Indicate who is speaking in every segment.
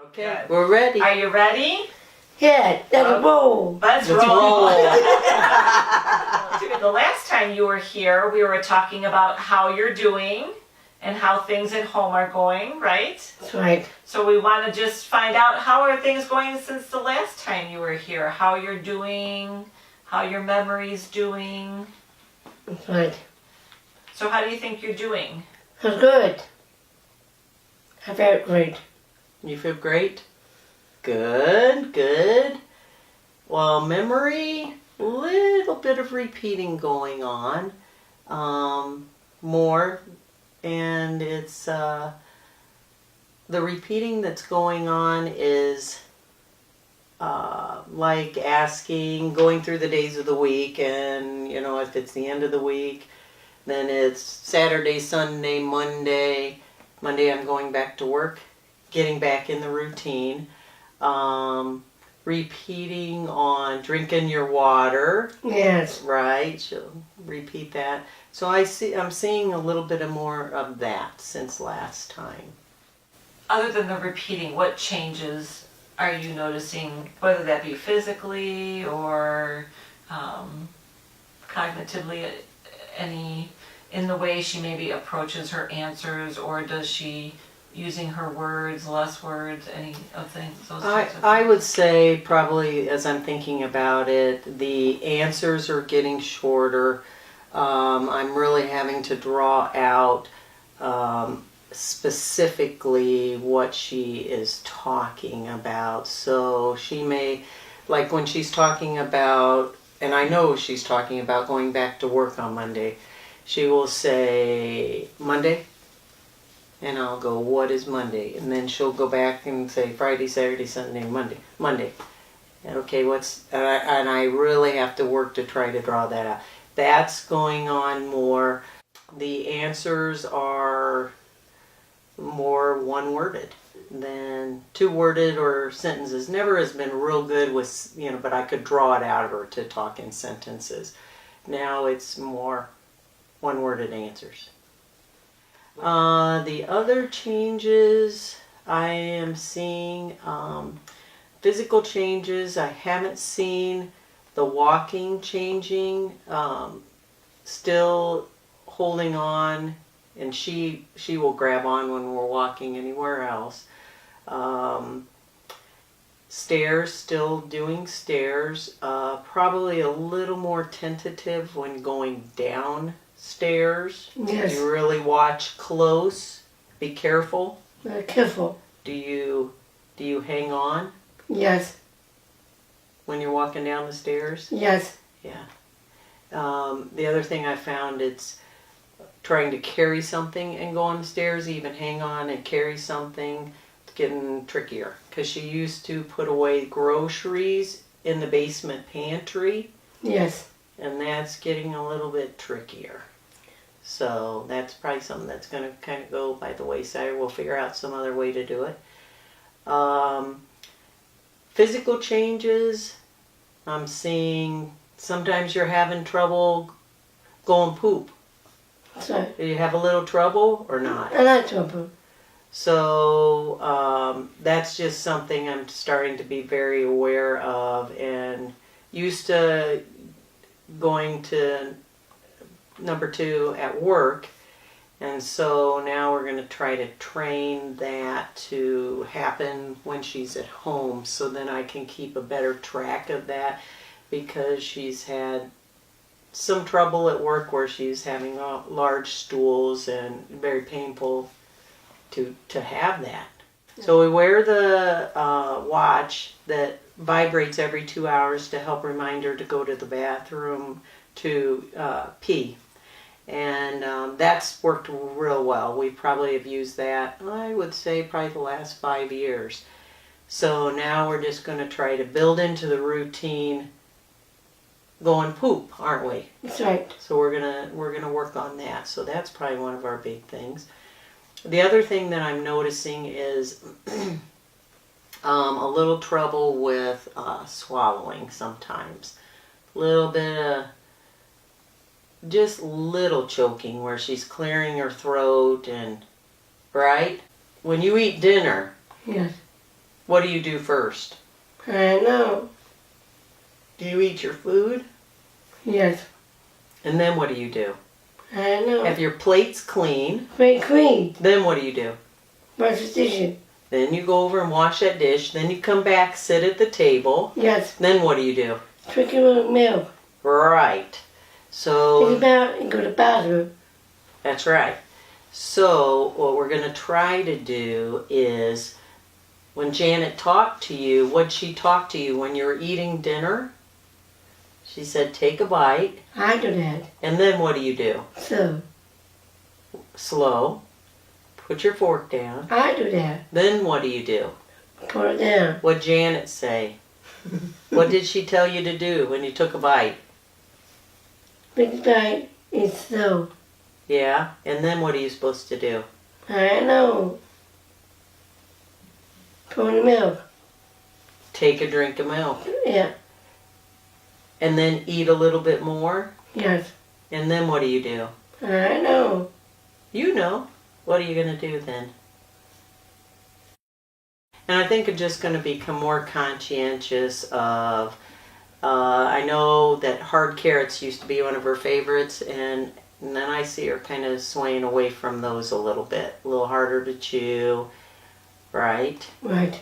Speaker 1: Okay,
Speaker 2: Good.
Speaker 1: we're ready.
Speaker 2: Are you ready?
Speaker 3: Yeah, let's roll.
Speaker 2: Let's
Speaker 1: Let's
Speaker 2: roll.
Speaker 1: roll.
Speaker 2: The last time you were here, we were talking about how you're doing and how things at home are going, right?
Speaker 3: That's right.
Speaker 2: So we want to just find out how are things going since the last time you were here, how you're doing, how your memory's doing.
Speaker 3: That's right.
Speaker 2: So how do you think you're doing?
Speaker 3: That's good. I felt great.
Speaker 1: You feel great? Good, good. Well, memory, little bit of repeating going on. More. And it's, the repeating that's going on is like asking, going through the days of the week, and, you know, if it's the end of the week, then it's Saturday, Sunday, Monday. Monday I'm going back to work, getting back in the routine. Repeating on drinking your water.
Speaker 3: Yes.
Speaker 1: Right, she'll repeat that. So I'm seeing a little bit more of that since last time.
Speaker 2: Other than the repeating, what changes are you noticing, whether that be physically or cognitively, any in the way she maybe approaches her answers, or does she using her words, less words, any of things? Those types of
Speaker 1: I
Speaker 2: things?
Speaker 1: would say probably, as I'm thinking about it, the answers are getting shorter. I'm really having to draw out specifically what she is talking about. So she may, like when she's talking about, and I know she's talking about going back to work on Monday, she will say, Monday? And I'll go, what is Monday? And then she'll go back and say Friday, Saturday, Sunday, Monday. And okay, and I really have to work to try to draw that out. That's going on more. The answers are more one-worded than two-worded or sentences. Never has been real good with, you know, but I could draw it out of her to talk in sentences. Now it's more one-worded answers. The other changes I am seeing, physical changes. I haven't seen the walking changing. Still holding on, and she will grab on when we're walking anywhere else. Stairs, still doing stairs. Probably a little more tentative when going down stairs.
Speaker 3: Yes.
Speaker 1: You really watch close. Be careful.
Speaker 3: Very careful.
Speaker 1: Do you hang on
Speaker 3: Yes.
Speaker 1: when you're walking down the stairs?
Speaker 3: Yes.
Speaker 1: Yeah. The other thing I found, it's trying to carry something and go on the stairs, even hang on and carry something. It's getting trickier because she used to put away groceries in the basement pantry.
Speaker 3: Yes.
Speaker 1: And that's getting a little bit trickier. So that's probably something that's going to kind of go by the wayside. We'll figure out some other way to do it. Physical changes. I'm seeing sometimes you're having trouble going poop.
Speaker 3: That's right.
Speaker 1: Do you have a little trouble or not?
Speaker 3: I like trouble.
Speaker 1: So that's just something I'm starting to be very aware of, and used to going to number 2 at work, and so now we're going to try to train that to happen when she's at home, so then I can keep a better track of that, because she's had some trouble at work where she's having large stools and very painful to have that. So we wear the watch that vibrates every 2 hours to help remind her to go to the bathroom to pee. And that's worked real well. We probably have used that, I would say, probably the last 5 years. So now we're just going to try to build into the routine going poop, aren't we?
Speaker 3: That's right.
Speaker 1: So we're gonna work on that. So that's probably one of our big things. The other thing that I'm noticing is a little trouble with swallowing sometimes. A little bit of just little choking where she's clearing her throat, and right? When you eat dinner,
Speaker 3: Yes.
Speaker 1: What do you do first?
Speaker 3: I know.
Speaker 1: Do you eat your food?
Speaker 3: Yes.
Speaker 1: And then what do you do?
Speaker 3: I know.
Speaker 1: If your plate's clean,
Speaker 3: Very clean.
Speaker 1: then what do you do?
Speaker 3: Brush the dishes.
Speaker 1: Then you go over and wash that dish. Then you come back, sit at the table.
Speaker 3: Yes.
Speaker 1: Then what do you do?
Speaker 3: Drink a little milk.
Speaker 1: Right.
Speaker 3: Take a
Speaker 1: So,
Speaker 3: bath and go to the bathroom.
Speaker 1: that's right. So, what we're going to try to do is, when Janet talked to you, what'd she talk to you when you were eating dinner? She said, take a bite.
Speaker 3: I do that.
Speaker 1: And then what do you do?
Speaker 3: So,
Speaker 1: Slow. Put your fork down.
Speaker 3: I do that.
Speaker 1: Then what do you do?
Speaker 3: Put it down.
Speaker 1: What'd Janet say? What did she tell you to do when you took a bite?
Speaker 3: Big bite is slow.
Speaker 1: Yeah? And then what are you supposed to do?
Speaker 3: I know. Pour the milk.
Speaker 1: Take a drink of milk.
Speaker 3: Yeah.
Speaker 1: And then eat a little bit more.
Speaker 3: Yes.
Speaker 1: And then what do you do?
Speaker 3: I know.
Speaker 1: You know. What are you going to do then? And I think I'm just going to become more conscientious of, I know that hard carrots used to be one of her favorites, and then I see her kind of swaying away from those a little bit. A little harder to chew, right?
Speaker 3: Right.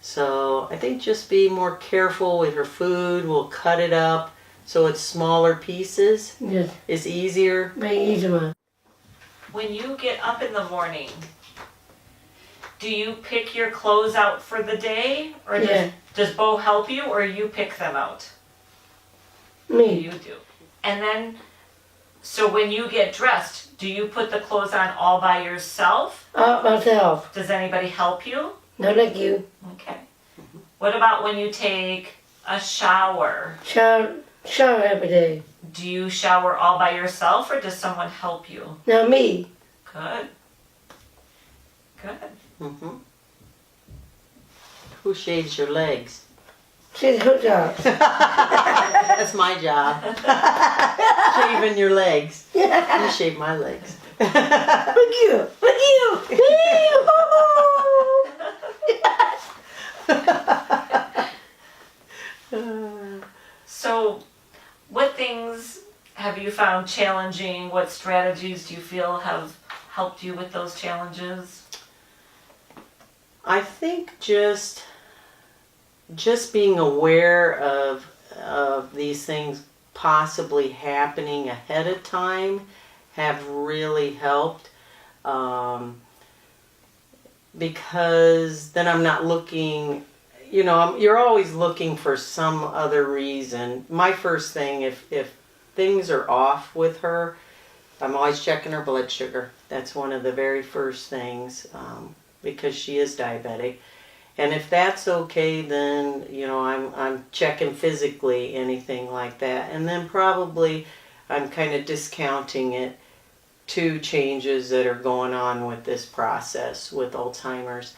Speaker 1: So I think just be more careful with her food. We'll cut it up so it's smaller pieces.
Speaker 3: Yes.
Speaker 1: It's easier.
Speaker 3: Very easy one.
Speaker 2: When you get up in the morning, do you pick your clothes out for the day? Or
Speaker 3: Yeah.
Speaker 2: does Bo help you, or you pick them out?
Speaker 3: Me.
Speaker 2: You do. And then, so when you get dressed, do you put the clothes on all by yourself?
Speaker 3: All myself.
Speaker 2: Does anybody help you?
Speaker 3: Not like you.
Speaker 2: Okay. What about when you take a shower?
Speaker 3: Shower every day.
Speaker 2: Do you shower all by yourself, or does someone help you?
Speaker 3: Now me.
Speaker 2: Good. Good.
Speaker 1: Mm-hmm. Who shaves your legs?
Speaker 3: She's her job.
Speaker 1: That's my job. Shaving your legs. You shave my legs.
Speaker 3: Look you. Look you.
Speaker 2: So, what things have you found challenging? What strategies do you feel have helped you with those challenges?
Speaker 1: I think just being aware of these things possibly happening ahead of time have really helped, because then I'm not looking, you're always looking for some other reason. My first thing, if things are off with her, I'm always checking her blood sugar. That's one of the very first things, because she is diabetic. And if that's okay, then, I'm checking physically, anything like that. And then probably I'm kind of discounting it to changes that are going on with this process with Alzheimer's.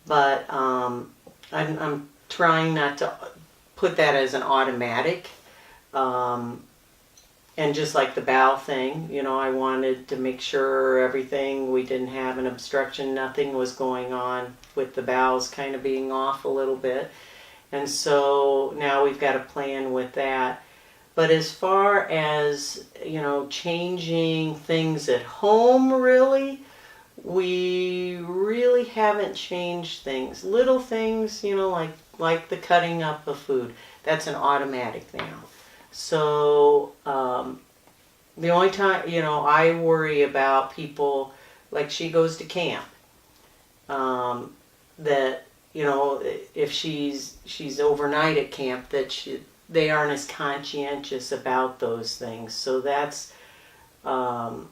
Speaker 1: But I'm trying not to put that as an automatic. And just like the bowel thing, I wanted to make sure everything, we didn't have an obstruction, nothing was going on with the bowels kind of being off a little bit. And so now we've got a plan with that. But as far as, changing things at home, really, we really haven't changed things. Little things, like the cutting up of food, that's an automatic now. So, the only time, I worry about people, like she goes to camp, that, if she's overnight at camp, that they aren't as conscientious about those things. So that's, I'm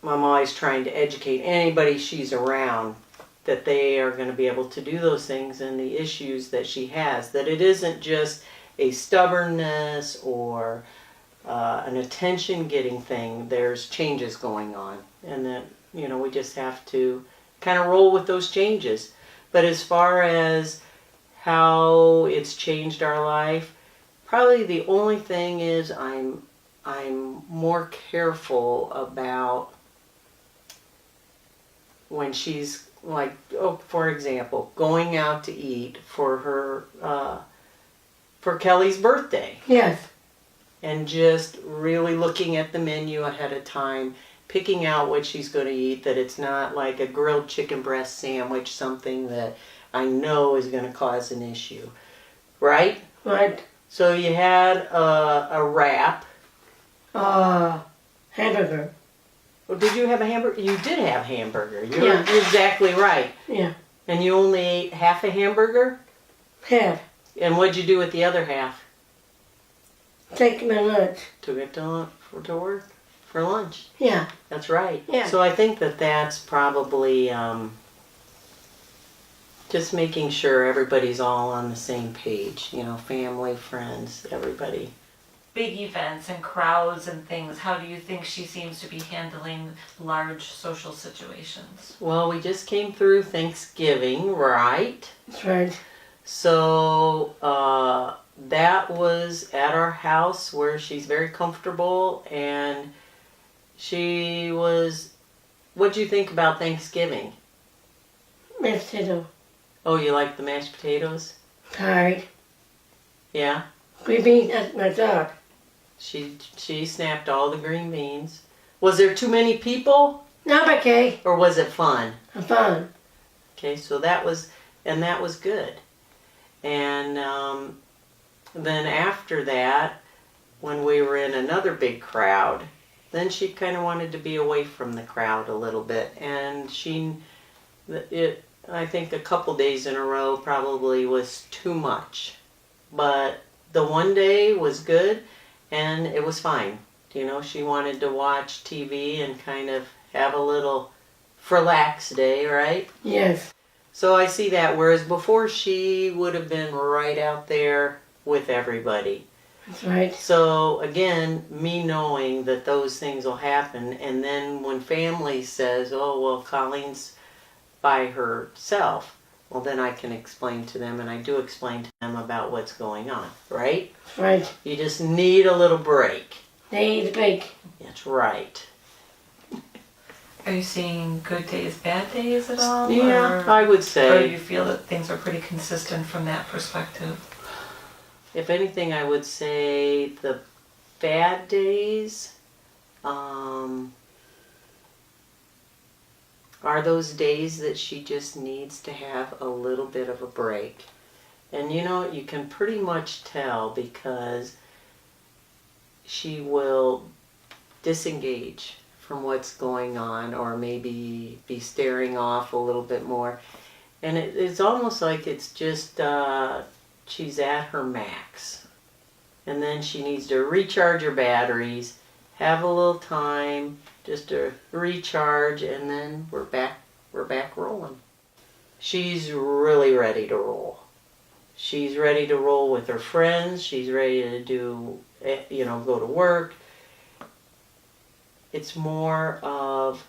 Speaker 1: always trying to educate anybody she's around that they are going to be able to do those things, and the issues that she has, that it isn't just a stubbornness or an attention-getting thing. There's changes going on, and that we just have to kind of roll with those changes. But as far as how it's changed our life, probably the only thing is I'm more careful about when she's like, oh, for example, going out to eat for for Kelly's birthday,
Speaker 3: Yes.
Speaker 1: and just really looking at the menu ahead of time, picking out what she's going to eat, that it's not like a grilled chicken breast sandwich, something that I know is going to cause an issue, right?
Speaker 3: Right.
Speaker 1: So you had a wrap.
Speaker 3: Hamburger.
Speaker 1: Well, did you have a hamburger? You did have hamburger.
Speaker 3: Yeah.
Speaker 1: You're exactly right.
Speaker 3: Yeah.
Speaker 1: And you only ate half a hamburger?
Speaker 3: Half.
Speaker 1: And what'd you do with the other half?
Speaker 3: Take my lunch.
Speaker 1: Took it to work for lunch.
Speaker 3: Yeah.
Speaker 1: That's right.
Speaker 3: Yeah.
Speaker 1: So I think that that's probably just making sure everybody's all on the same page. You know, family, friends, everybody.
Speaker 2: Big events and crowds and things, how do you think she seems to be handling large social situations?
Speaker 1: Well, we just came through Thanksgiving, right?
Speaker 3: That's right.
Speaker 1: So that was at our house where she's very comfortable, and she was. What'd you think about Thanksgiving?
Speaker 3: Mashed potato.
Speaker 1: Oh, you like the mashed potatoes?
Speaker 3: Tired.
Speaker 1: Yeah.
Speaker 3: Green beans at my dog.
Speaker 1: She snapped all the green beans. Was there too many people,
Speaker 3: No, okay.
Speaker 1: or was it fun?
Speaker 3: Fun.
Speaker 1: Okay, so that was good. And then after that, when we were in another big crowd, then she kind of wanted to be away from the crowd a little bit. And I think a couple days in a row probably was too much. But the one day was good, and it was fine. You know, she wanted to watch TV and kind of have a little relax day, right?
Speaker 3: Yes.
Speaker 1: So I see that, whereas before she would have been right out there with everybody.
Speaker 3: That's right.
Speaker 1: So again, me knowing that those things will happen, and then when family says, oh, well, Colleen's by herself, well, then I can explain to them, and I do explain to them about what's going on, right?
Speaker 3: That's right.
Speaker 1: You just need a little break.
Speaker 3: Need a break.
Speaker 1: That's right.
Speaker 2: Are you seeing good days, bad days at all?
Speaker 1: Yeah, I would
Speaker 2: Or
Speaker 1: say.
Speaker 2: do you feel that things are pretty consistent from that perspective?
Speaker 1: If anything, I would say the bad days are those days that she just needs to have a little bit of a break. And you know, you can pretty much tell because she will disengage from what's going on, or maybe be staring off a little bit more. And it's almost like it's just she's at her max. And then she needs to recharge her batteries, have a little time just to recharge, and then we're back rolling. She's really ready to roll. She's ready to roll with her friends. She's ready to go to work. It's more of,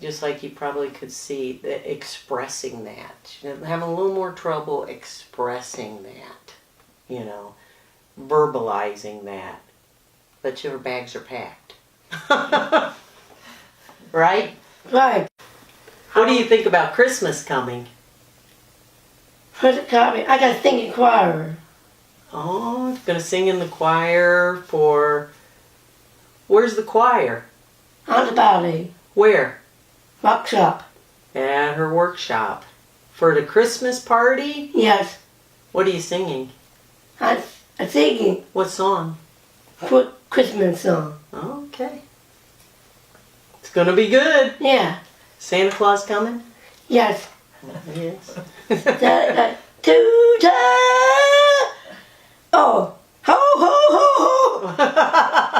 Speaker 1: just like you probably could see, expressing that. She's having a little more trouble expressing that, verbalizing that. But her bags are packed. Right?
Speaker 3: Right.
Speaker 1: What do you think about Christmas coming?
Speaker 3: First copy. I got singing choir.
Speaker 1: Oh, gonna sing in the choir for... Where's the choir?
Speaker 3: On the body.
Speaker 1: Where?
Speaker 3: Workshop.
Speaker 1: At her workshop. For the Christmas party?
Speaker 3: Yes.
Speaker 1: What are you singing?
Speaker 3: I'm singing
Speaker 1: What song?
Speaker 3: Christmas song.
Speaker 1: Okay. It's gonna be good.
Speaker 3: Yeah.
Speaker 1: Santa Claus coming?
Speaker 3: Yes.
Speaker 1: Yes.
Speaker 3: Tutor. Oh. Ho, ho, ho, ho.